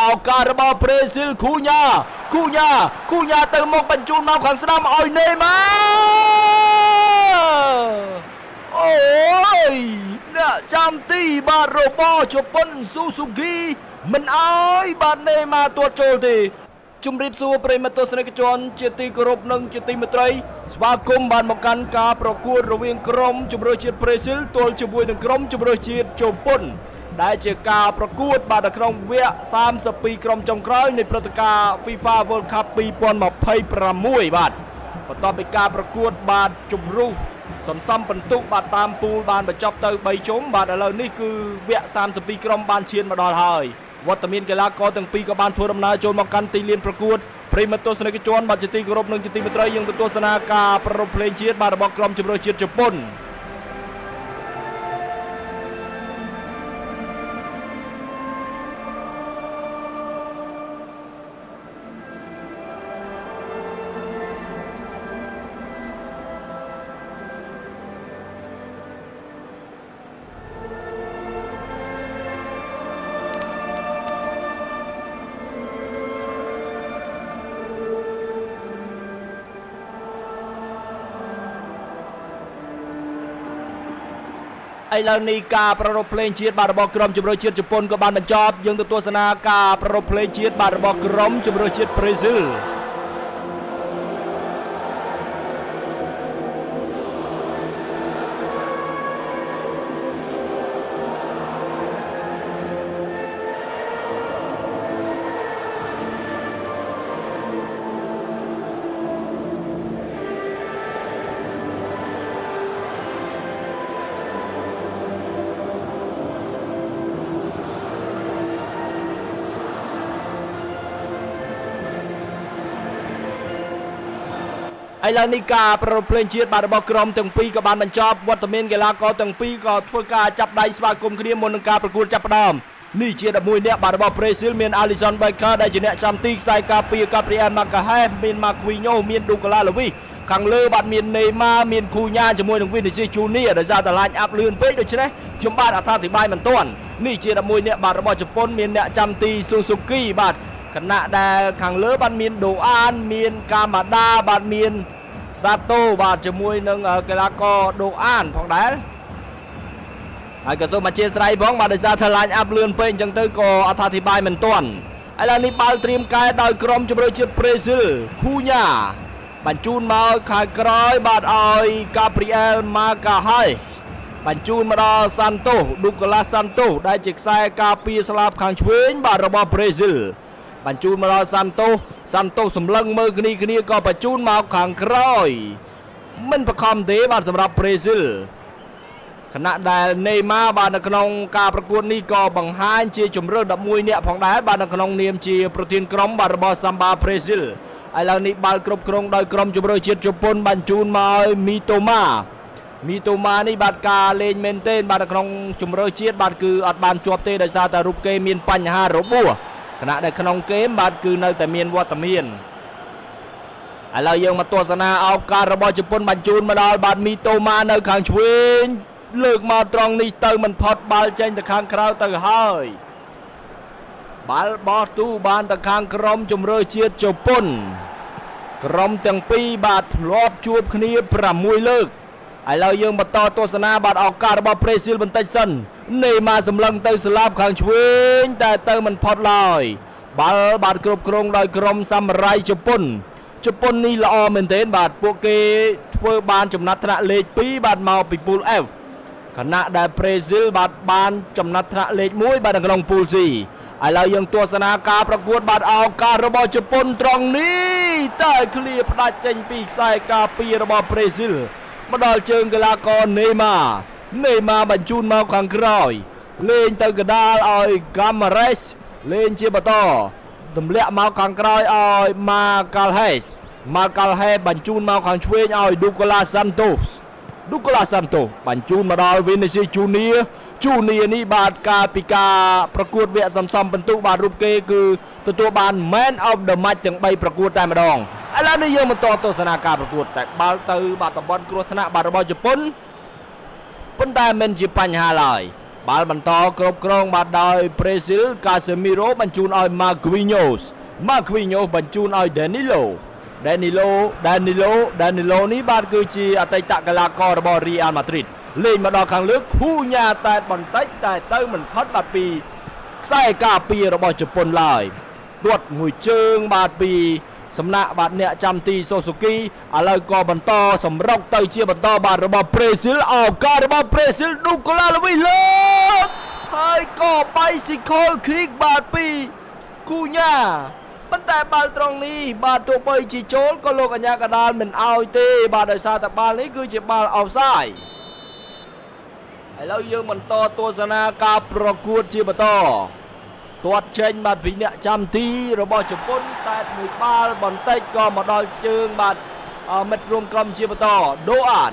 អោការរបស់ប្រេស៊ីលគូញ៉ាទៅមកបញ្ជូនមកខាងស្ដាំឲ្យនេម៉ាអូយអ្នកចាំទីបាទរបស់ជប៉ុនស៊ូស៊ូគីមិនអើយបាទនេម៉ាទាត់ចូលទេជំរាបសួរប្រិយមិត្តទស្សនិកជនជាទីគោរពនិងជាទីមេត្រីស្វាគមន៍បានមកកាន់ការប្រកួតរវាងក្រុមជម្រើសជាតិប្រេស៊ីលទល់ជាមួយនឹងក្រុមជម្រើសជាតិជប៉ុនដែលជាការប្រកួតបាទនៅក្នុងវគ្គ32ក្រុមចុងក្រោយនៃព្រឹត្តិការណ៍ FIFA World Cup 2026បាទបន្ទាប់ពីការប្រកួតបាទជម្រុះសន្សំពិន្ទុបាទតាមពូលបានបញ្ចប់ទៅ3ជុំបាទឥឡូវនេះគឺវគ្គ32ក្រុមបានឈានមកដល់ហើយវត្តមានកីឡាករទាំងពីរក៏បានធ្វើដំណើរចូលមកកាន់ទីលានប្រកួតប្រិយមិត្តទស្សនិកជនបាទជាទីគោរពនិងជាទីមេត្រីយើងទៅទស្សនាការប្ររពភ្លេងជាតិបាទរបស់ក្រុមជម្រើសជាតិជប៉ុនឥឡូវនេះការប្ររពភ្លេងជាតិបាទរបស់ក្រុមជម្រើសជាតិជប៉ុនក៏បានបញ្ចប់យើងទៅទស្សនាការប្ររពភ្លេងជាតិបាទរបស់ក្រុមជម្រើសជាតិប្រេស៊ីលឥឡូវនេះការប្ររពភ្លេងជាតិបាទរបស់ក្រុមទាំងពីរក៏បានបញ្ចប់វត្តមានកីឡាករទាំងពីរក៏ធ្វើការចាប់ដៃស្វាគមន៍គ្នាមុននឹងការប្រកួតចាប់ផ្ដើមនេះជា11អ្នកបាទរបស់ប្រេស៊ីលមាន Alisson Becker ដែលជាអ្នកចាំទីខ្សែការពារ Gabriel Magalhaes មាន Marquinhos មាន Douglas Luiz ខាងលើបាទមាន Neymar មាន Cunha ជាមួយនឹង Vinicius Junior ដោយសារតែឡាញអាប់លឿនពេកដូច្នេះខ្ញុំបាទអត្ថាធិប្បាយមិនទាន់នេះជា11អ្នកបាទរបស់ជប៉ុនមានអ្នកចាំទី Suzuki បាទខណៈដែលខាងលើបាទមាន Doan មាន Kamada បាទមានសាតូបាទជាមួយនឹងកីឡាករដូអានផងដែរហើយក៏សូមអធិស្ឋានផងបាទដោយសារថាឡាញអាប់លឿនពេកអញ្ចឹងទៅក៏អត្ថាធិប្បាយមិនទាន់ឥឡូវនេះបាល់ត្រៀមកែដោយក្រុមជម្រើសជាតិប្រេស៊ីលគូញ៉ាបញ្ជូនមកខាងក្រោយបាទឲ្យ Gabriel Magalhaes បញ្ជូនមកដល់ Santos Douglas Santos ដែលជាខ្សែការពារស្លាបខាងឆ្វេងបាទរបស់ប្រេស៊ីលបញ្ជូនមកដល់ Santos សម្លឹងមើលគ្នាក៏បញ្ជូនមកខាងក្រោយមិនបខំទេបាទសម្រាប់ប្រេស៊ីលខណៈដែល Neymar បាទនៅក្នុងការប្រកួតនេះក៏បង្ហាញជាជម្រើស11នាក់ផងដែរបាទនៅក្នុងនាមជាប្រធានក្រុមបាទរបស់ Samba ប្រេស៊ីលឥឡូវនេះបាល់គ្រប់គ្រងដោយក្រុមជម្រើសជាតិជប៉ុនបញ្ជូនមកឲ្យ Mitoma នេះបាទការលេងមែនទែនបាទនៅក្នុងជម្រើសជាតិបាទគឺអត់បានជាប់ទេដោយសារតែរូបគេមានបញ្ហារបួសខណៈដែលក្នុងហ្គេមបាទគឺនៅតែមានវត្តមានឥឡូវយើងមកទស្សនាឱកាសរបស់ជប៉ុនបញ្ជូនមកដល់បាទមីតូម៉ានៅខាងឆ្វេងលើកមកត្រង់នេះទៅមិនផុតបាល់ចេញទៅខាងក្រៅទៅហើយបាល់បោះទូបានទៅខាងក្រុមជម្រើសជាតិជប៉ុនក្រុមទាំងពីរបាទធ្លាប់ជួបគ្នា6លើកឥឡូវយើងបន្តទស្សនាបាទឱកាសរបស់ប្រេស៊ីលបន្តិចសិននេម៉ាសម្លឹងទៅស្លាប់ខាងឆ្វេងតែទៅមិនផុតឡើយបាល់បាទគ្រប់គ្រងដោយក្រុមសាមុរ៉ៃជប៉ុននេះល្អមែនទែនបាទពួកគេធ្វើបានចំណាត់ថ្នាក់លេខ2បាទមកពីពូល F ខណៈដែលប្រេស៊ីលបាទបានចំណាត់ថ្នាក់លេខ1បាទនៅក្នុងពូល C ឥឡូវយើងទស្សនាការប្រកួតបាទឱកាសរបស់ជប៉ុនត្រង់នេះតែឃ្លាផ្ដាច់ចេញពីខ្សែការពាររបស់ប្រេស៊ីលមកដល់ជើងកីឡាករ Neymar បញ្ជូនមកខាងក្រោយលេងទៅកណ្ដាលឲ្យ Gamares លេងជាបន្តទម្លាក់មកខាងក្រោយឲ្យ Magalhaes បញ្ជូនមកខាងឆ្វេងឲ្យ Douglas Santos បញ្ជូនមកដល់ Vinicius Junior នេះបាទកាលពីការប្រកួតវគ្គសំពិន្ទុបាទរូបគេគឺទទួលបាន Man of the Match ទាំង3ប្រកួតតែម្ដងឥឡូវនេះយើងបន្តទស្សនាការប្រកួតតែបាល់ទៅបាទតំបន់គ្រោះថ្នាក់បាទរបស់ជប៉ុនប៉ុន្តែមិនជាបញ្ហាឡើយ បាល់បន្តគ្រប់គ្រងបាត់ដោយប្រេស៊ីលកាសេមីរ៉ូបញ្ជូនឲ្យម៉ាគ្វីញ៉ូសបញ្ជូនឲ្យដេនីឡូនេះបាទគឺជាអតីតកីឡាកររបស់រីអាល់ម៉ាឌ្រីតលេងមកដល់ខាងលើគូញ៉ាតែបន្តិចតែទៅមិនផុតបាទពីខ្សែការពាររបស់ជប៉ុនឡើយទាត់មួយជើងបាទពីសំណាក់បាទអ្នកចាំទីសូស៊ូគីឥឡូវក៏បន្តសម្រុកទៅជាបន្តបាទរបស់ប្រេស៊ីលឱកាសរបស់ប្រេស៊ីលឌូកូឡាល្វីលើកហើយក៏បៃស៊ីខលគីកបាទពីគូញ៉ាប៉ុន្តែបាល់ត្រង់នេះបាទទោះបីជាចូលក៏លោកអាញាកដាលមិនអោយទេបាទដោយសារតែបាល់នេះគឺជាបាល់អោហ្សាយឥឡូវយើងបន្តទស្សនាការប្រកួតជាបន្តទាត់ចេញបាទពីអ្នកចាំទីរបស់ជប៉ុនតែមួយក្បាលបន្តិចក៏មកដល់ជើងបាទមិត្តរួមក្រុមជាបន្តដូអាន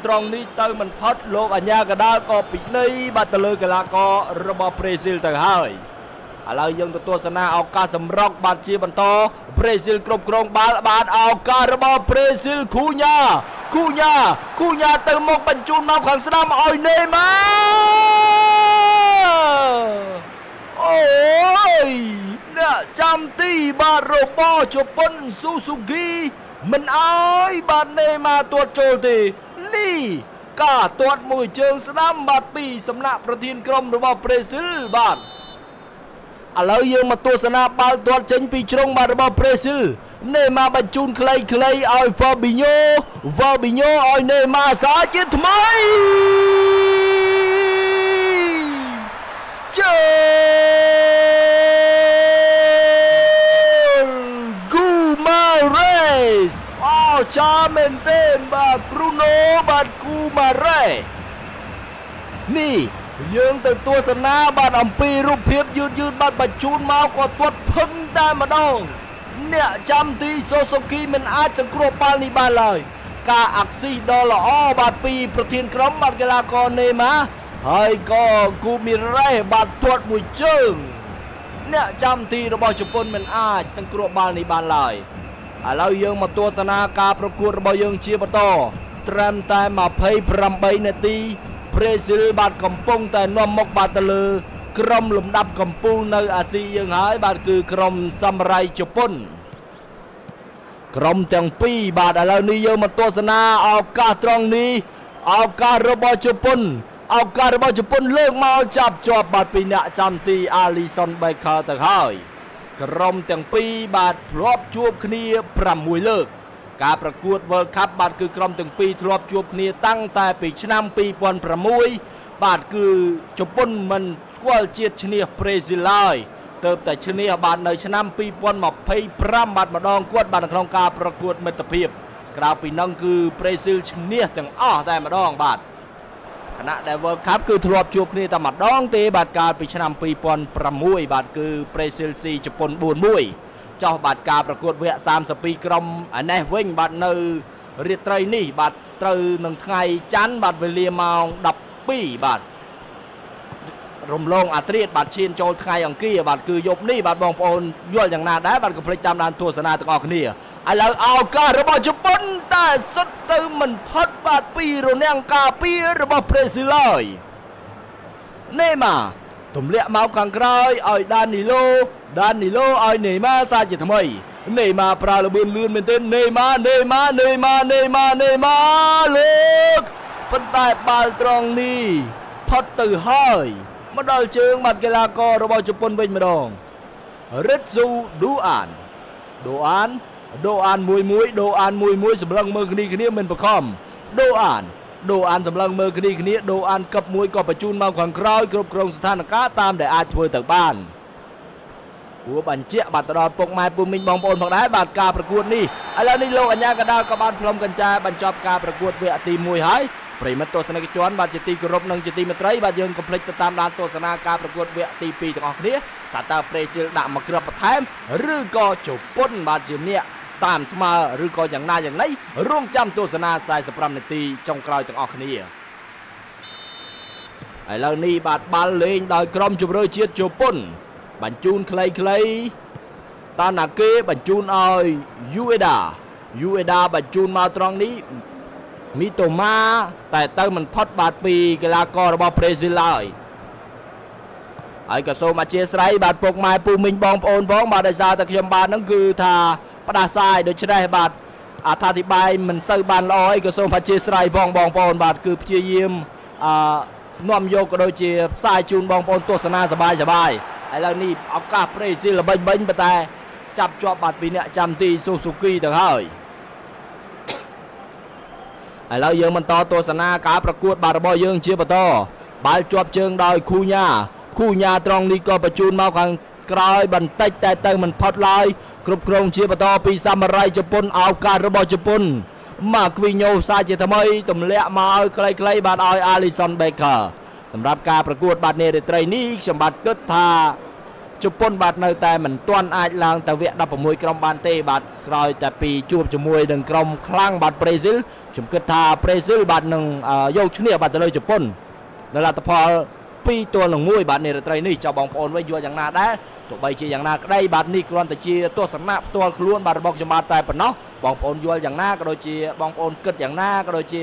ត្រង់នេះទៅមិនផុតលោកអាញាកដាលក៏ពិន័យបាទទៅលើកីឡាកររបស់ប្រេស៊ីលទៅហើយឥឡូវយើងទៅទស្សនាឱកាសសម្រុកបាទជាបន្តប្រេស៊ីលគ្រប់គ្រងបាល់បាទឱកាសរបស់ប្រេស៊ីលគូញ៉ាទៅមុខបញ្ជូនមកខាងស្ដាំឲ្យណេម៉ាអូយអ្នកចាំទីបាទរបស់ជប៉ុនស៊ូស៊ូគីមិនអោយបាទណេម៉ាទាត់ចូលទេនេះការទាត់មួយជើងស្ដាំបាទពីសំណាក់ប្រធានក្រុមរបស់ប្រេស៊ីលបាទឥឡូវយើងមកទស្សនាបាល់ទាត់ចេញពីជ្រុងបាទរបស់ប្រេស៊ីលណេម៉ាបញ្ជូនខ្លីៗឲ្យហ្វាប៊ីញ៉ូឲ្យណេម៉ាសាជាថ្មីជើគូម៉ារ៉េសអូចាមែនទេបាទប្រូណូបាទគូម៉ារ៉េនេះយើងទៅទស្សនាបាទអំពីរូបភាពយឺតបាទបញ្ជូនមកក៏ទាត់ភឹងតែម្ដងអ្នកចាំទីសូស៊ូគីមិនអាចសង្គ្រោះបាល់នេះបានឡើយការអាក់ស៊ីសដ៏ល្អបាទពីប្រធានក្រុមបាទកីឡាករណេម៉ាហើយក៏គូមីរ៉េបាទទាត់មួយជើងអ្នកចាំទីរបស់ជប៉ុនមិនអាចសង្គ្រោះបាល់នេះបានឡើយឥឡូវយើងមកទស្សនាការប្រកួតរបស់យើងជាបន្តត្រឹមតែ28នាទីប្រេស៊ីលបាទកំពុងតែនាំមុខបាទទៅលើក្រុមលំដាប់កំពូលនៅអាស៊ីយើងហើយបាទគឺក្រុមសាមុរ៉ៃជប៉ុនក្រុមទាំងពីរបាទឥឡូវនេះយើងមកទស្សនាឱកាសត្រង់នេះឱកាសរបស់ជប៉ុនលើកមកចាប់ជាប់បាទពីអ្នកចាំទីអាលីសុនបេខាទៅហើយក្រុមទាំងពីរបាទធ្លាប់ជួបគ្នា6លើកការប្រកួត World Cup បាទគឺក្រុមទាំងពីរធ្លាប់ជួបគ្នាតាំងតែពីឆ្នាំ2006បាទគឺជប៉ុនមិនស្គាល់ជាតិឈ្នះប្រេស៊ីលឡើយទើបតែឈ្នះបាទនៅឆ្នាំ2025បាទម្ដងគាត់បាទនៅក្នុងការប្រកួតមិត្តភាពក្រៅពីនោះគឺប្រេស៊ីលឈ្នះទាំងអស់តែម្ដងបាទខណៈដែល World Cup គឺធ្លាប់ជួបគ្នាតែម្ដងទេបាទកាលពីឆ្នាំ2006បាទគឺប្រេស៊ីលស៊ីជប៉ុន 4-1 ចោះបាទការប្រកួតវគ្គ32ក្រុមអានេះវិញបាទនៅរាត្រីនេះបាទត្រូវនឹងថ្ងៃច័ន្ទបាទវេលាម៉ោង12បាទរំលងអាត្រៀតបាទឈានចូលថ្ងៃអង្គារបាទគឺយប់នេះបាទបងប្អូនយល់យ៉ាងណាដែរបាទកុំភ្លេចតាមដានទស្សនាទាំងអស់គ្នាឥឡូវឱកាសរបស់ជប៉ុនតែសុទ្ធទៅមិនផុតបាទពីរនាំងការពាររបស់ប្រេស៊ីលហើយណេម៉ាទម្លាក់មកខាងក្រោយឲ្យដានីឡូឲ្យណេម៉ាសាជាថ្មីណេម៉ាប្រើល្បឿនលឿនមែនទេណេម៉ាលើកប៉ុន្តែបាល់ត្រង់នេះផុតទៅហើយមកដល់ជើងបាត់កីឡាកររបស់ជប៉ុនវិញម្ដងរិតស៊ូដូអានមួយសម្លឹងមើលគ្នាមិនបខំដូអានសម្លឹងមើលគ្នាដូអានកឹបមួយក៏បញ្ជូនមកខាងក្រោយគ្រប់គ្រងស្ថានភាពតាមដែលអាចធ្វើទៅបានគួរបញ្ជាក់បាទទៅដល់ពុកម៉ែពូមីងបងប្អូនផងដែរបាទការប្រកួតនេះឥឡូវនេះលោកអញ្ញាកដាលក៏បានផ្លុំកញ្ចាបញ្ចប់ការប្រកួតវគ្គទី1ហើយប្រិមិត្តទស្សនិកជនបាទជាទីគោរពនិងជាទីមេត្រីបាទយើងកុំភ្លេចទៅតាមដានទស្សនាការប្រកួតវគ្គទី2ទាំងអស់គ្នាតើប្រេស៊ីលដាក់មកគ្រាប់បន្ថែមឬក៏ជប៉ុនបាទជាអ្នកតាមស្មើឬក៏យ៉ាងណាយ៉ាងណីរងចាំទស្សនា45នាទីចុងក្រោយទាំងអស់គ្នាឥឡូវនេះបាទបាល់លេងដោយក្រុមជម្រើសជាតិជប៉ុនបញ្ជូនខ្លីតាណាកេបញ្ជូនឲ្យយូអេដាបញ្ជូនមកត្រង់នេះ មីតូម៉ាតែទៅមិនផុតបាទពីកីឡាកររបស់ប្រេស៊ីលឡើយហើយក៏សូមអធិស្ឋានបាទពុកម៉ែពូមីងបងប្អូនផងបាទដោយសារតែខ្ញុំបាទហ្នឹងគឺថាផ្ដាសាយដូច្នេះបាទអត្ថាធិប្បាយមិនសូវបានល្អអីក៏សូមអធិស្ឋានផងបងប្អូនបាទគឺព្យាយាមនាំយកក៏ដូចជាផ្សាយជូនបងប្អូនទស្សនាសបាយឥឡូវនេះឱកាសប្រេស៊ីលល្បិចប៉ុន្តែចាប់ជាប់បាទពីអ្នកចាំទីស៊ូស៊ូគីទៅហើយឥឡូវយើងបន្តទស្សនាការប្រកួតបាទរបស់យើងជាបន្តបាល់ជាប់ជើងដោយគូញ៉ាត្រង់នេះក៏បញ្ជូនមកខាងក្រោយបន្តិចតែទៅមិនផុតឡើយគ្រប់គ្រងជាបន្តពីសាមរ៉ៃជប៉ុនឱកាសរបស់ជប៉ុនម៉ាគ្វីញ៉ូសាជាថ្មីទម្លាក់មកឲ្យខ្លីៗបាទឲ្យ Alisson Becker សម្រាប់ការប្រកួតបាទនារីត្រីនេះខ្ញុំបាទគិតថាជប៉ុនបាទនៅតែមិនទាន់អាចឡើងទៅវគ្គ16ក្រុមបានទេបាទក្រោយតែពីជួបជាមួយនឹងក្រុមខ្លាំងបាទប្រេស៊ីលខ្ញុំគិតថាប្រេស៊ីលបាទនឹងយកឈ្នះបាទទៅលើជប៉ុននៅលទ្ធផល2-1បាទនារីត្រីនេះចៅបងប្អូនវិញយល់យ៉ាងណាដែរទោះបីជាយ៉ាងណាក្តីបាទនេះគ្រាន់តែជាទស្សនៈផ្ទាល់ខ្លួនបាទរបស់ខ្ញុំបាទតែប៉ុណ្ណោះបងប្អូនយល់យ៉ាងណាក៏ដូចជាបងប្អូនគិតយ៉ាងណាក៏ដូចជា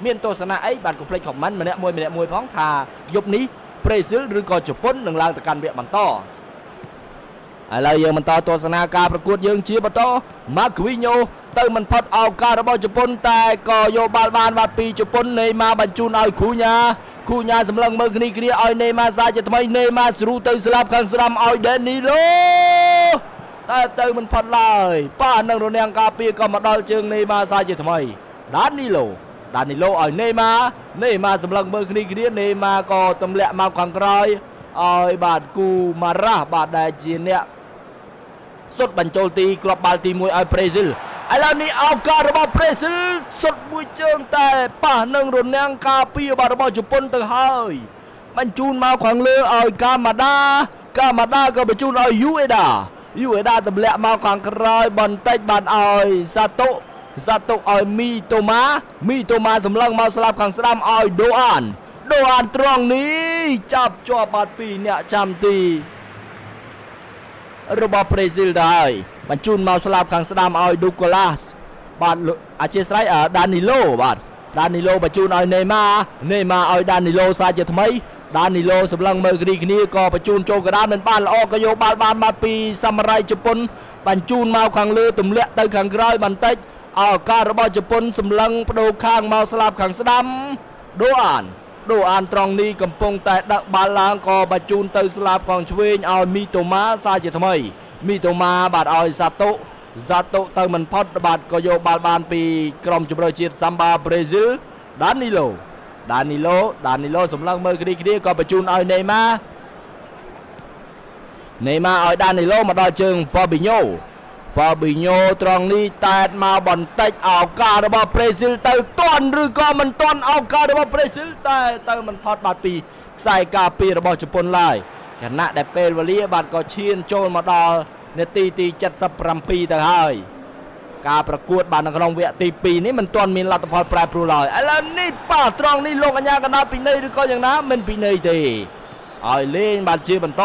មានទស្សនៈអីបាទកុំភ្លេចខមមិនម្នាក់មួយផងថាយប់នេះប្រេស៊ីលឬក៏ជប៉ុននឹងឡើងទៅកាន់វគ្គបន្តឥឡូវយើងបន្តទស្សនាការប្រកួតយើងជាបន្តម៉ាគ្វីញ៉ូទៅមិនផុតឱកាសរបស់ជប៉ុនតែក៏យកបាល់បានបាទពីជប៉ុនណេម៉ាបញ្ជូនឲ្យគូញ៉ាសម្លឹងមើលគ្នាឲ្យណេម៉ាសាជាថ្មីណេម៉ាស្រូទៅស្លាប់ខាងស្ដាំឲ្យដេនីឡូតែទៅមិនផុតឡើយប៉ះនឹងរនាំងការពារក៏មកដល់ជើងណេម៉ាសាជាថ្មីដានីឡូឲ្យណេម៉ាសម្លឹងមើលគ្នាណេម៉ាក៏ទម្លាក់មកខាងក្រោយឲ្យបាទគូម៉ារ៉ាស់បាទដែលជាអ្នកសុទ្ធបញ្ចូលទីគ្រាប់បាល់ទី1ឲ្យប្រេស៊ីលឥឡូវនេះឱកាសរបស់ប្រេស៊ីលសុទ្ធមួយជើងតែប៉ះនឹងរនាំងការពារបាទរបស់ជប៉ុនទៅហើយបញ្ជូនមកខាងលើឲ្យកាម៉ាដាក៏បញ្ជូនឲ្យយូអេដាទម្លាក់មកខាងក្រោយបន្តិចបានឲ្យសាតុឲ្យមីតូម៉ាសម្លឹងមកស្លាប់ខាងស្ដាំឲ្យដូអានត្រង់នេះចាប់ជាប់បាត់ពីអ្នកចាំទីរបស់ប្រេស៊ីលទៅហើយបញ្ជូនមកស្លាប់ខាងស្ដាំឲ្យឌូកូឡាសបាទអធិស្ឋានដានីឡូបញ្ជូនឲ្យណេម៉ាឲ្យដានីឡូសាជាថ្មីដានីឡូសម្លឹងមើលគ្នាក៏បញ្ជូនចូលកណ្ដាលមិនបានល្អក៏យកបាល់បានមកពីសាមរ៉ៃជប៉ុនបញ្ជូនមកខាងលើទម្លាក់ទៅខាងក្រោយបន្តិចឱកាសរបស់ជប៉ុនសម្លឹងបដូរខាងមកស្លាប់ខាងស្ដាំដូអានត្រង់នេះកំពុងតែដាក់បាល់ឡើងក៏បញ្ជូនទៅស្លាប់ខាងឆ្វេងឲ្យមីតូម៉ាសាជាថ្មីមីតូម៉ាបាទឲ្យសាតុទៅមិនផុតបាទក៏យកបាល់បានពីក្រុមជម្រើសជាតិសាំបាប្រេស៊ីលដានីឡូសម្លឹងមើលគ្នាក៏បញ្ជូនឲ្យណេម៉ាឲ្យដានីឡូមកដល់ជើងហ្វាប៊ីញ៉ូត្រង់នេះតែតមកបន្តិចឱកាសរបស់ប្រេស៊ីលទៅទាន់ឬក៏មិនទាន់ឱកាសរបស់ប្រេស៊ីលតែទៅមិនផុតបាទពីខ្សែការពាររបស់ជប៉ុនឡើយខណៈដែលពេលវេលាបាទក៏ឈានចូលមកដល់នាទីទី77ទៅហើយការប្រកួតបាទនៅក្នុងវគ្គទី2នេះមិនទាន់មានលទ្ធផលប្រែប្រួលឡើយឥឡូវនេះប៉ះត្រង់នេះលោកអញ្ញាកណ្ដាលពីនៃឬក៏យ៉ាងណាមិនពីនៃទេឲ្យលេងបាទជាបន្ត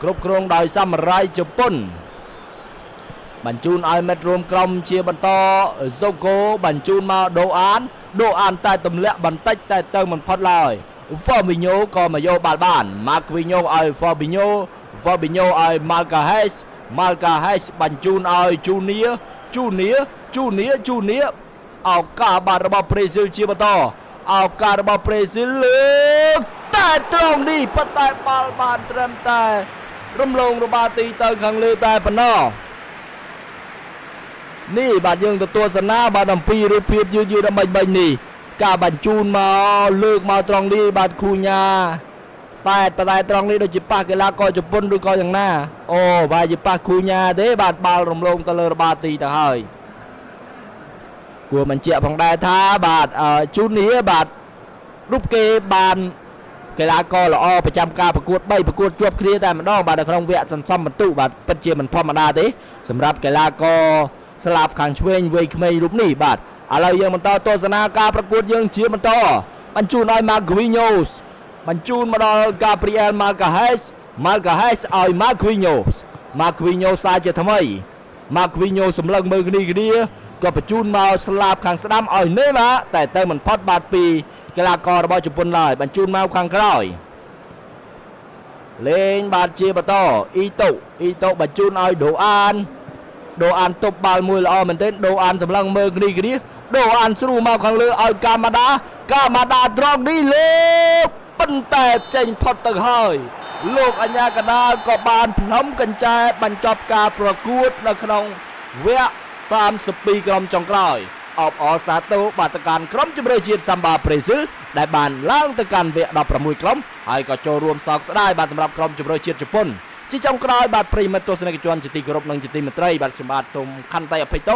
គ្រប់គ្រងដោយសាមរ៉ៃជប៉ុនបញ្ជូនឲ្យមិត្តរួមក្រុមជាបន្តហ្សូកូបញ្ជូនមកដូអានតែទម្លាក់បន្តិចតែទៅមិនផុតឡើយហ្វាប៊ីញ៉ូក៏មកយកបាល់បានម៉ាគ្វីញ៉ូឲ្យហ្វាប៊ីញ៉ូឲ្យម៉ាល់កាហេសបញ្ជូនឲ្យជូនៀឱកាសបាទរបស់ប្រេស៊ីលជាបន្តឱកាសរបស់ប្រេស៊ីលលើកតែត្រង់នេះប៉ុន្តែបាល់បានត្រឹមតែរំលងរបាទីទៅខាងលើតែប៉ុណ្ណោះនេះបាទយើងទៅទស្សនាបាទអំពីរូបភាពយឺតដើម្បីនេះការបញ្ជូនមកលើកមកត្រង់នេះបាទគូញ៉ាតែត្រង់នេះដូចជាប៉ះកីឡាករជប៉ុនឬក៏យ៉ាងណាអូបាទជាប៉ះគូញ៉ាទេបាទបាល់រំលងទៅលើរបាទីទៅហើយគួរបញ្ជាក់ផងដែរថាបាទជូននេះបាទរូបគេបានកីឡាករល្អប្រចាំការប្រកួត3ប្រកួតជាប់គ្នាតែម្ដងបាទនៅក្នុងវគ្គសន្សំបន្ទុកបាទពិតជាមិនធម្មតាទេសម្រាប់កីឡាករស្លាប់ខាងឆ្វេងវ័យក្មេងរូបនេះបាទឥឡូវយើងបន្តទស្សនាការប្រកួតយើងជាបន្តបញ្ជូនឲ្យម៉ាគ្វីញ៉ូបញ្ជូនមកដល់កាព្រីអែលម៉ាល់កាហេសឲ្យម៉ាគ្វីញ៉ូសាជាថ្មីម៉ាគ្វីញ៉ូសម្លឹងមើលគ្នា ก็ประจุนมาสลับขังสนามอ่อยเนื้อมาแต่เติมมันพอดบาดปีกีฬากรระบอบญี่ปุ่นเลยบรรจุนมาขังกร้อยเล่นบาดเจ็บต่ออีโตบรรจุนเอาโดอันตบบาลมวยละอมันเต้นโดอันสำลังเมืองนี้โดอันสู้มาขังเลือเอากามาดตรองดีเลยปั้นแต่เจนพอดตะเฮยโลกอัญญากระดาก็บานพร้อมกันใจบรรจบการประกวดในขนมเวะ30 ปีกรมจงกลอยออกสาตุบาตการกรมจุบเรจีซัมบาเปรซิลได้บานล้างตะการเวะดับประมุยกรมให้ก็โจรวมสอกได้บานสำหรับกรมจุบเรจีญี่ปุ่นที่จงกลอยบาดปริมาตัวสนกจวนจิตติกรบนังจิตติมตรีบาดสมบัติสมคันไตอภัยโต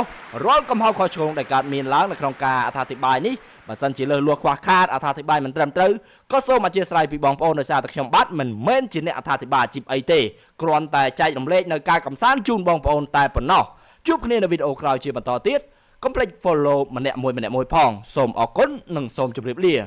ร้อนกำเฮาคอยชงในการมีล้างในโครงการอธิบายนี้มาสันจิเลลวกควาคาดอธิบายมันเติมเติมก็โซมาเชียสไลปีบองโปในชาติขยมบัตมันเม้นจินในอธิบายจิบไอเตกรอนแต่ใจลำเล็กในการกำสานจูนบองโปนแต่ปนนอจุบคะแนนในวิดีโอคราวเชียร์บรรทอติดคอมเพล็กซ์โฟลโล่มันแหนมวยพองสมออกก้นหนึ่งสมจุบเรียบเรีย